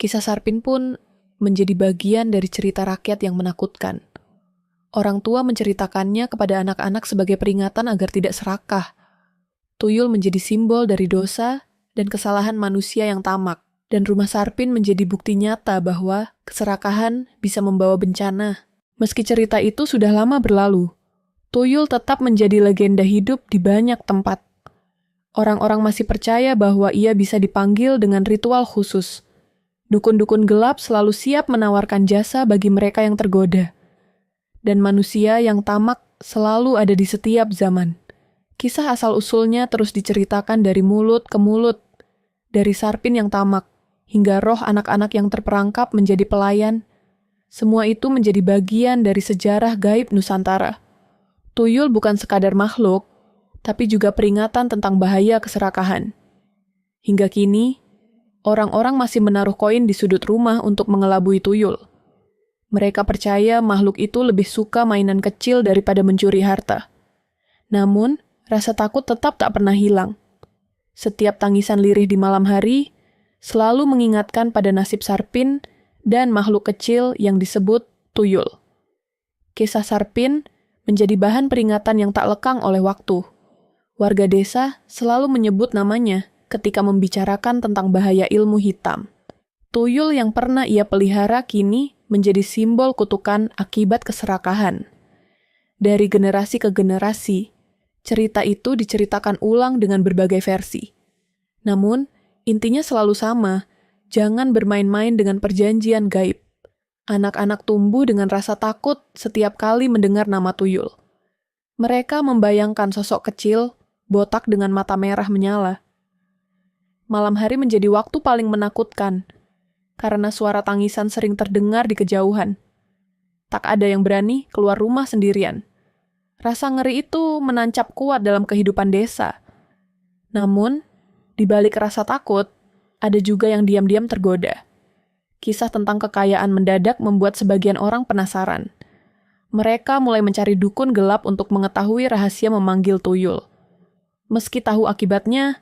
Kisah Sarpin pun menjadi bagian dari cerita rakyat yang menakutkan. Orang tua menceritakannya kepada anak-anak sebagai peringatan agar tidak serakah. Tuyul menjadi simbol dari dosa dan kesalahan manusia yang tamak. Dan rumah Sarpin menjadi bukti nyata bahwa keserakahan bisa membawa bencana. Meski cerita itu sudah lama berlalu, Tuyul tetap menjadi legenda hidup di banyak tempat. Orang-orang masih percaya bahwa ia bisa dipanggil dengan ritual khusus. Dukun-dukun gelap selalu siap menawarkan jasa bagi mereka yang tergoda. Dan manusia yang tamak selalu ada di setiap zaman. Kisah asal-usulnya terus diceritakan dari mulut ke mulut. Dari Sarpin yang tamak, hingga roh anak-anak yang terperangkap menjadi pelayan. Semua itu menjadi bagian dari sejarah gaib Nusantara. Tuyul bukan sekadar makhluk, tapi juga peringatan tentang bahaya keserakahan. Hingga kini, orang-orang masih menaruh koin di sudut rumah untuk mengelabui tuyul. Mereka percaya makhluk itu lebih suka mainan kecil daripada mencuri harta. Namun, rasa takut tetap tak pernah hilang. Setiap tangisan lirih di malam hari selalu mengingatkan pada nasib Sarpin dan makhluk kecil yang disebut tuyul. Kisah Sarpin menjadi bahan peringatan yang tak lekang oleh waktu. Warga desa selalu menyebut namanya ketika membicarakan tentang bahaya ilmu hitam. Tuyul yang pernah ia pelihara kini menjadi simbol kutukan akibat keserakahan. Dari generasi ke generasi, cerita itu diceritakan ulang dengan berbagai versi. Namun, intinya selalu sama, jangan bermain-main dengan perjanjian gaib. Anak-anak tumbuh dengan rasa takut setiap kali mendengar nama tuyul. Mereka membayangkan sosok kecil, botak dengan mata merah menyala. Malam hari menjadi waktu paling menakutkan, karena suara tangisan sering terdengar di kejauhan. Tak ada yang berani keluar rumah sendirian. Rasa ngeri itu menancap kuat dalam kehidupan desa. Namun, di balik rasa takut, ada juga yang diam-diam tergoda. Kisah tentang kekayaan mendadak membuat sebagian orang penasaran. Mereka mulai mencari dukun gelap untuk mengetahui rahasia memanggil tuyul. Meski tahu akibatnya,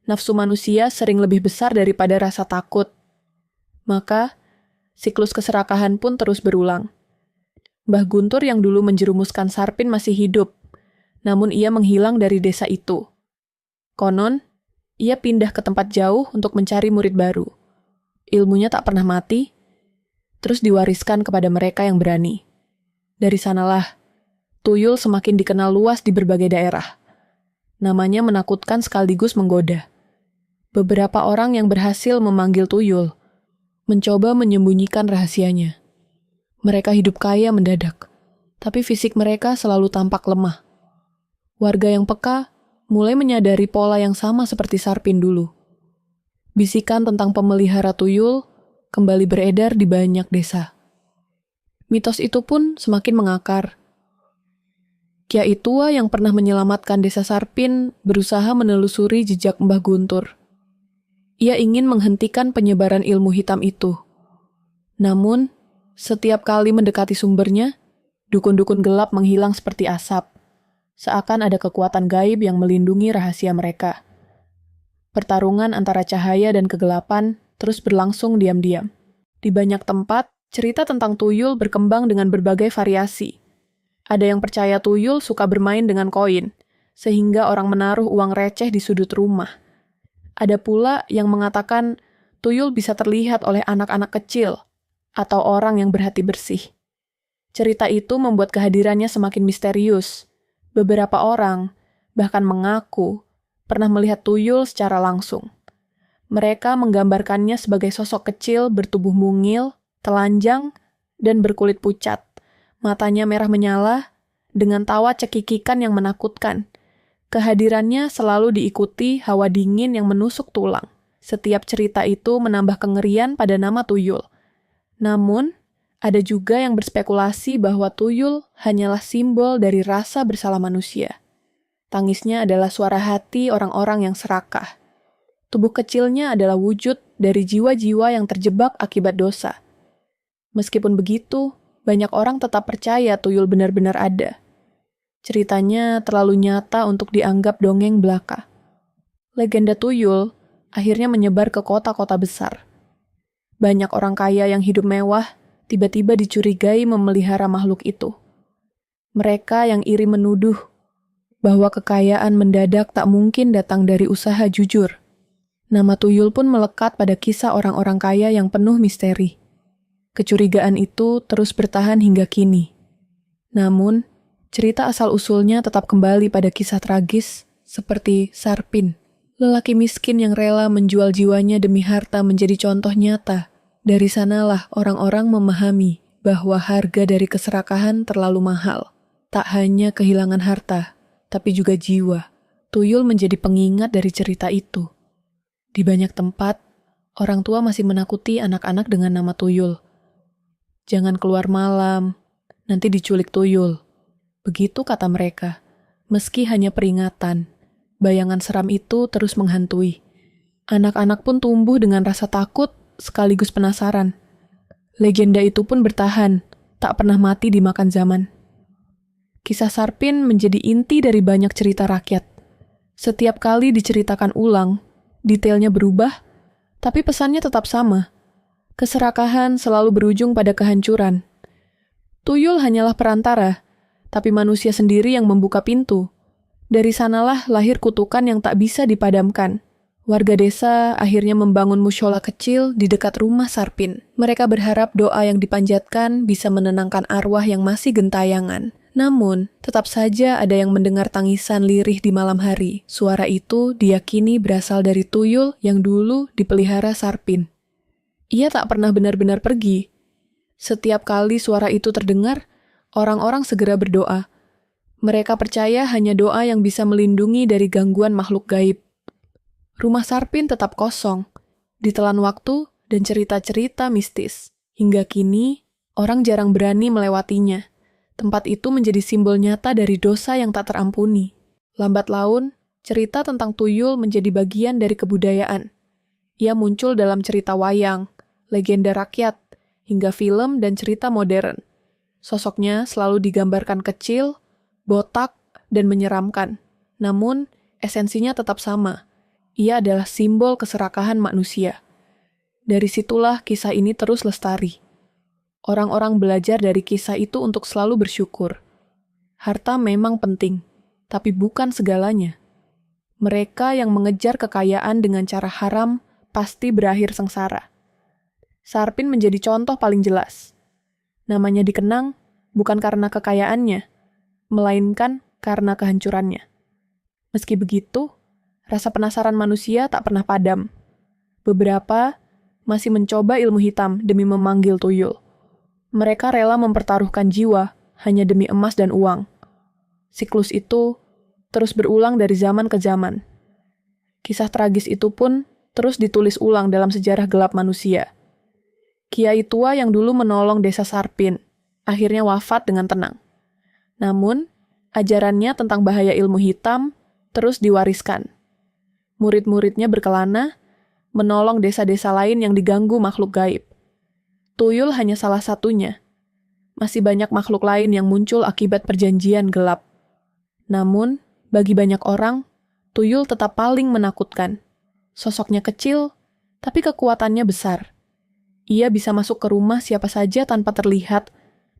nafsu manusia sering lebih besar daripada rasa takut. Maka, siklus keserakahan pun terus berulang. Mbah Guntur yang dulu menjerumuskan Sarpin masih hidup, namun ia menghilang dari desa itu. Konon, ia pindah ke tempat jauh untuk mencari murid baru. Ilmunya tak pernah mati, terus diwariskan kepada mereka yang berani. Dari sanalah, tuyul semakin dikenal luas di berbagai daerah. Namanya menakutkan sekaligus menggoda. Beberapa orang yang berhasil memanggil tuyul, mencoba menyembunyikan rahasianya. Mereka hidup kaya mendadak, tapi fisik mereka selalu tampak lemah. Warga yang peka mulai menyadari pola yang sama seperti Sarpin dulu. Bisikan tentang pemelihara tuyul kembali beredar di banyak desa. Mitos itu pun semakin mengakar. Kyai tua yang pernah menyelamatkan desa Sarpin berusaha menelusuri jejak Mbah Guntur. Ia ingin menghentikan penyebaran ilmu hitam itu. Namun, setiap kali mendekati sumbernya, dukun-dukun gelap menghilang seperti asap. Seakan ada kekuatan gaib yang melindungi rahasia mereka. Pertarungan antara cahaya dan kegelapan terus berlangsung diam-diam. Di banyak tempat, cerita tentang tuyul berkembang dengan berbagai variasi. Ada yang percaya tuyul suka bermain dengan koin, sehingga orang menaruh uang receh di sudut rumah. Ada pula yang mengatakan tuyul bisa terlihat oleh anak-anak kecil atau orang yang berhati bersih. Cerita itu membuat kehadirannya semakin misterius. Beberapa orang bahkan mengaku pernah melihat tuyul secara langsung. Mereka menggambarkannya sebagai sosok kecil bertubuh mungil, telanjang, dan berkulit pucat. Matanya merah menyala, dengan tawa cekikikan yang menakutkan. Kehadirannya selalu diikuti hawa dingin yang menusuk tulang. Setiap cerita itu menambah kengerian pada nama tuyul. Namun, ada juga yang berspekulasi bahwa tuyul hanyalah simbol dari rasa bersalah manusia. Tangisnya adalah suara hati orang-orang yang serakah. Tubuh kecilnya adalah wujud dari jiwa-jiwa yang terjebak akibat dosa. Meskipun begitu, banyak orang tetap percaya tuyul benar-benar ada. Ceritanya terlalu nyata untuk dianggap dongeng belaka. Legenda tuyul akhirnya menyebar ke kota-kota besar. Banyak orang kaya yang hidup mewah tiba-tiba dicurigai memelihara makhluk itu. Mereka yang iri menuduh bahwa kekayaan mendadak tak mungkin datang dari usaha jujur. Nama tuyul pun melekat pada kisah orang-orang kaya yang penuh misteri. Kecurigaan itu terus bertahan hingga kini. Namun, cerita asal-usulnya tetap kembali pada kisah tragis seperti Sarpin, lelaki miskin yang rela menjual jiwanya demi harta menjadi contoh nyata. Dari sanalah orang-orang memahami bahwa harga dari keserakahan terlalu mahal. Tak hanya kehilangan harta, tapi juga jiwa. Tuyul menjadi pengingat dari cerita itu. Di banyak tempat, orang tua masih menakuti anak-anak dengan nama tuyul. Jangan keluar malam, nanti diculik tuyul. Begitu kata mereka. Meski hanya peringatan, bayangan seram itu terus menghantui. Anak-anak pun tumbuh dengan rasa takut sekaligus penasaran. Legenda itu pun bertahan, tak pernah mati dimakan zaman. Kisah Sarpin menjadi inti dari banyak cerita rakyat. Setiap kali diceritakan ulang, detailnya berubah, tapi pesannya tetap sama. Keserakahan selalu berujung pada kehancuran. Tuyul hanyalah perantara, tapi manusia sendiri yang membuka pintu. Dari sanalah lahir kutukan yang tak bisa dipadamkan. Warga desa akhirnya membangun mushola kecil di dekat rumah Sarpin. Mereka berharap doa yang dipanjatkan bisa menenangkan arwah yang masih gentayangan. Namun, tetap saja ada yang mendengar tangisan lirih di malam hari. Suara itu diyakini berasal dari tuyul yang dulu dipelihara Sarpin. Ia tak pernah benar-benar pergi. Setiap kali suara itu terdengar, orang-orang segera berdoa. Mereka percaya hanya doa yang bisa melindungi dari gangguan makhluk gaib. Rumah Sarpin tetap kosong, ditelan waktu dan cerita-cerita mistis. Hingga kini, orang jarang berani melewatinya. Tempat itu menjadi simbol nyata dari dosa yang tak terampuni. Lambat laun, cerita tentang tuyul menjadi bagian dari kebudayaan. Ia muncul dalam cerita wayang, legenda rakyat, hingga film dan cerita modern. Sosoknya selalu digambarkan kecil, botak, dan menyeramkan. Namun, esensinya tetap sama. Ia adalah simbol keserakahan manusia. Dari situlah kisah ini terus lestari. Orang-orang belajar dari kisah itu untuk selalu bersyukur. Harta memang penting, tapi bukan segalanya. Mereka yang mengejar kekayaan dengan cara haram pasti berakhir sengsara. Sarpin menjadi contoh paling jelas. Namanya dikenang bukan karena kekayaannya, melainkan karena kehancurannya. Meski begitu, rasa penasaran manusia tak pernah padam. Beberapa masih mencoba ilmu hitam demi memanggil tuyul. Mereka rela mempertaruhkan jiwa hanya demi emas dan uang. Siklus itu terus berulang dari zaman ke zaman. Kisah tragis itu pun terus ditulis ulang dalam sejarah gelap manusia. Kiai tua yang dulu menolong desa Sarpin akhirnya wafat dengan tenang. Namun, ajarannya tentang bahaya ilmu hitam terus diwariskan. Murid-muridnya berkelana, menolong desa-desa lain yang diganggu makhluk gaib. Tuyul hanya salah satunya. Masih banyak makhluk lain yang muncul akibat perjanjian gelap. Namun, bagi banyak orang, tuyul tetap paling menakutkan. Sosoknya kecil, tapi kekuatannya besar. Ia bisa masuk ke rumah siapa saja tanpa terlihat,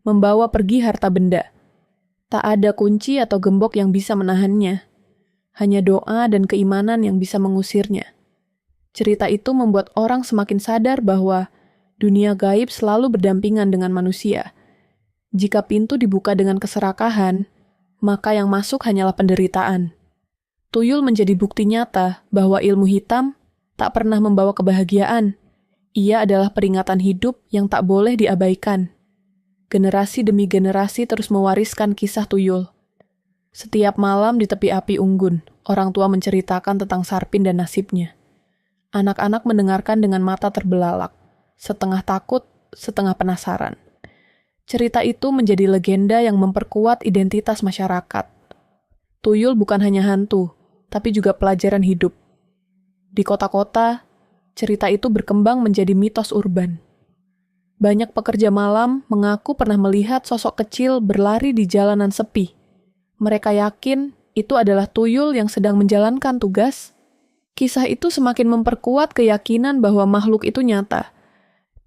membawa pergi harta benda. Tak ada kunci atau gembok yang bisa menahannya. Hanya doa dan keimanan yang bisa mengusirnya. Cerita itu membuat orang semakin sadar bahwa dunia gaib selalu berdampingan dengan manusia. Jika pintu dibuka dengan keserakahan, maka yang masuk hanyalah penderitaan. Tuyul menjadi bukti nyata bahwa ilmu hitam tak pernah membawa kebahagiaan. Ia adalah peringatan hidup yang tak boleh diabaikan. Generasi demi generasi terus mewariskan kisah tuyul. Setiap malam di tepi api unggun, orang tua menceritakan tentang Sarpin dan nasibnya. Anak-anak mendengarkan dengan mata terbelalak. Setengah takut, setengah penasaran. Cerita itu menjadi legenda yang memperkuat identitas masyarakat. Tuyul bukan hanya hantu, tapi juga pelajaran hidup. Di kota-kota, cerita itu berkembang menjadi mitos urban. Banyak pekerja malam mengaku pernah melihat sosok kecil berlari di jalanan sepi. Mereka yakin itu adalah tuyul yang sedang menjalankan tugas. Kisah itu semakin memperkuat keyakinan bahwa makhluk itu nyata.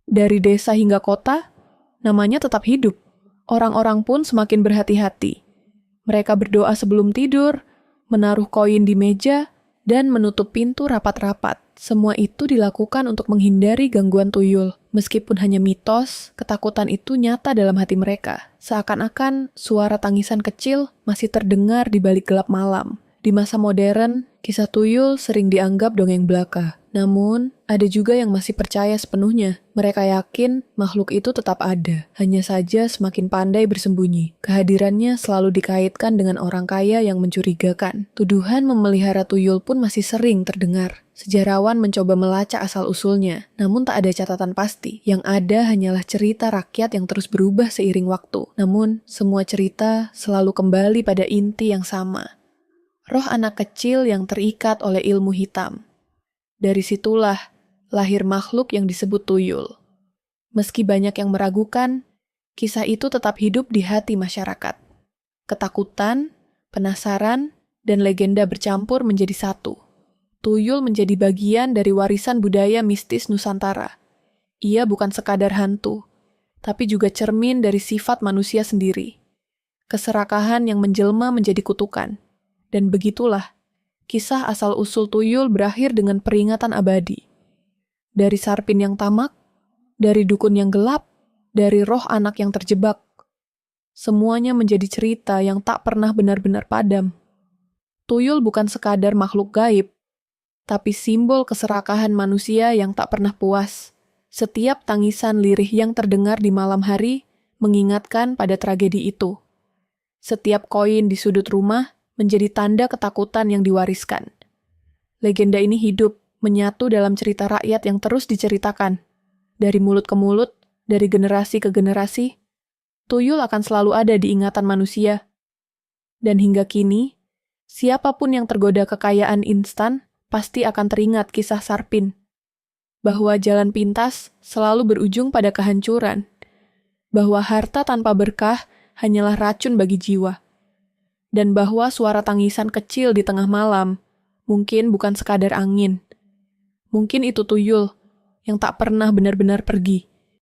Dari desa hingga kota, namanya tetap hidup. Orang-orang pun semakin berhati-hati. Mereka berdoa sebelum tidur, menaruh koin di meja, dan menutup pintu rapat-rapat. Semua itu dilakukan untuk menghindari gangguan tuyul. Meskipun hanya mitos, ketakutan itu nyata dalam hati mereka. Seakan-akan suara tangisan kecil masih terdengar di balik gelap malam. Di masa modern, kisah tuyul sering dianggap dongeng belaka. Namun, ada juga yang masih percaya sepenuhnya. Mereka yakin makhluk itu tetap ada, hanya saja semakin pandai bersembunyi. Kehadirannya selalu dikaitkan dengan orang kaya yang mencurigakan. Tuduhan memelihara tuyul pun masih sering terdengar. Sejarawan mencoba melacak asal-usulnya, namun tak ada catatan pasti. Yang ada hanyalah cerita rakyat yang terus berubah seiring waktu. Namun, semua cerita selalu kembali pada inti yang sama. Roh anak kecil yang terikat oleh ilmu hitam. Dari situlah lahir makhluk yang disebut tuyul. Meski banyak yang meragukan, kisah itu tetap hidup di hati masyarakat. Ketakutan, penasaran, dan legenda bercampur menjadi satu. Tuyul menjadi bagian dari warisan budaya mistis Nusantara. Ia bukan sekadar hantu, tapi juga cermin dari sifat manusia sendiri. Keserakahan yang menjelma menjadi kutukan. Dan begitulah, kisah asal-usul tuyul berakhir dengan peringatan abadi. Dari Sarpin yang tamak, dari dukun yang gelap, dari roh anak yang terjebak. Semuanya menjadi cerita yang tak pernah benar-benar padam. Tuyul bukan sekadar makhluk gaib, tapi simbol keserakahan manusia yang tak pernah puas. Setiap tangisan lirih yang terdengar di malam hari mengingatkan pada tragedi itu. Setiap koin di sudut rumah menjadi tanda ketakutan yang diwariskan. Legenda ini hidup, menyatu dalam cerita rakyat yang terus diceritakan. Dari mulut ke mulut, dari generasi ke generasi, tuyul akan selalu ada di ingatan manusia. Dan hingga kini, siapapun yang tergoda kekayaan instan, pasti akan teringat kisah Sarpin. Bahwa jalan pintas selalu berujung pada kehancuran. Bahwa harta tanpa berkah hanyalah racun bagi jiwa. Dan bahwa suara tangisan kecil di tengah malam mungkin bukan sekadar angin. Mungkin itu tuyul yang tak pernah benar-benar pergi.